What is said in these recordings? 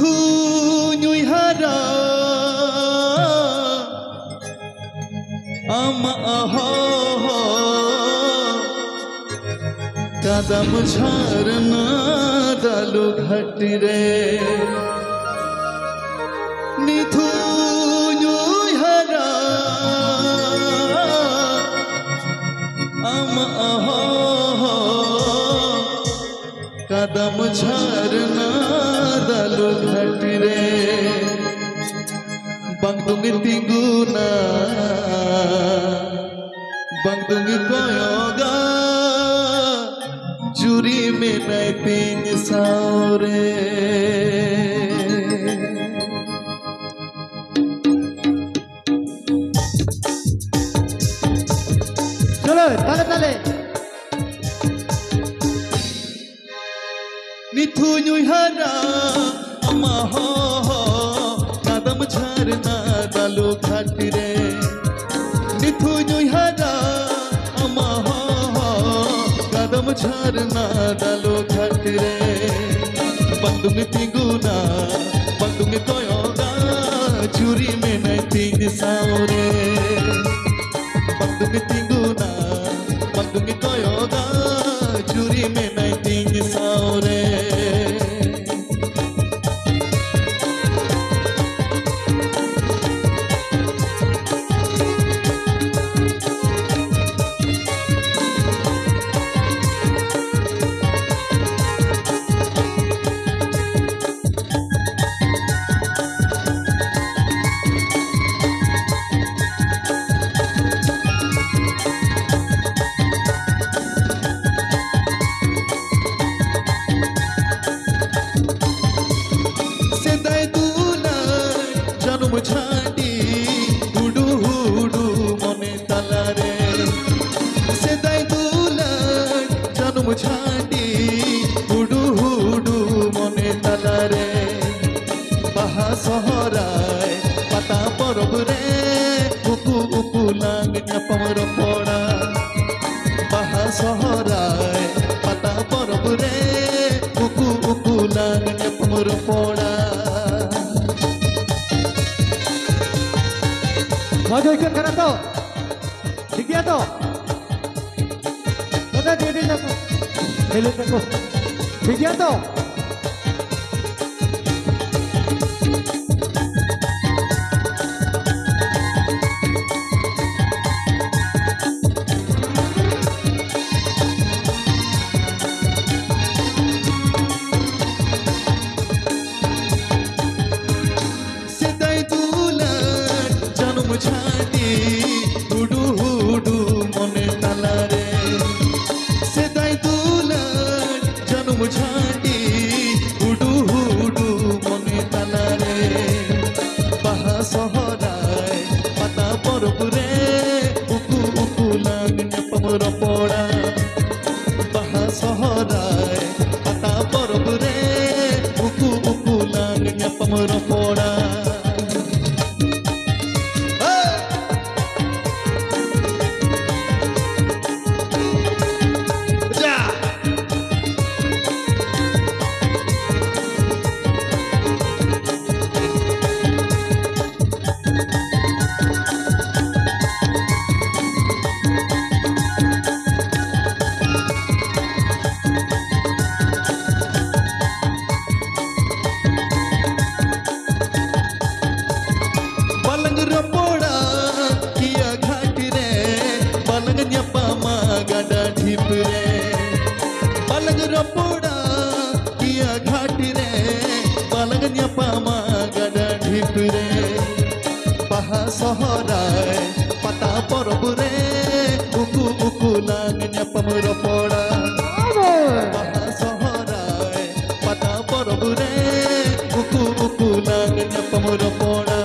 Nithu nyui hara ama aha kadam jharna dalu ghatire Nithu nyui hara ama aha kadam jharna dalu ghatire bang dungi tingguna bang dungi koyoga juri में नहीं तीन सावरे चलो ताले ताले Nithu nyui hara ama ho kadam jharna dalu ghatire Nithu nyui hara ama ho kadam jharna dalu ghatire bandung tinguna bandung koyoga churi mein nai tin saure bandung tinguna bandung koyoga churi mein nai tin saure झाड़ी हुडू हुडू मने तलारे सेदाई दुलार जन्म झाड़ी हुडू हुडू मने तलारे बाहा सहराय पाता परब रे उकु उकु लांगnya पमर पड़ा बाहा सहराय पाता परब रे उकु उकु लांगnya पमर पड़ा मौजो ikut karena to dikia to udah jadi aku hello aku dikia to झाड़ी हुडू हुडू मने तलारे सेदाई दुलार जन्म झाड़ी हुडू हुडू मने तलारे बाहा सहराय पाता परब रे उकु उकु लांगnya पमर पड़ा बाहा सहराय पाता परब रे उकु उकु लांगnya पमर पड़ा पलंग रपोड़ा किया घाट रे पलंग न्यापामा गड़ा ढिप रे बाहा सहराय पाता परब रे उकु उकु लांग न्यापम रपोड़ा बाहा सहराय पाता परब रे उकु उकु लांग न्यापम रपोड़ा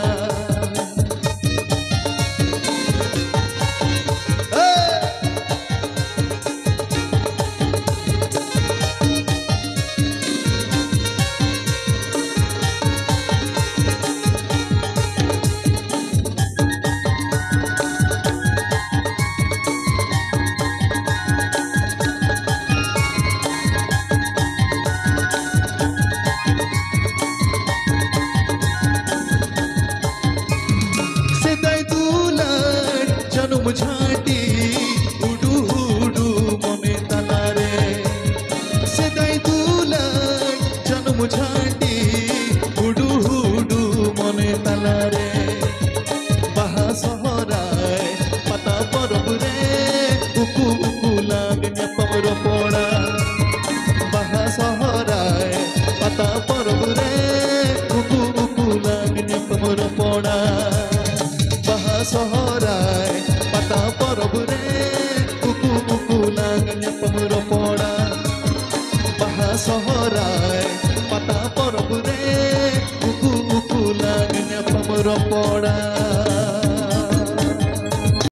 kuku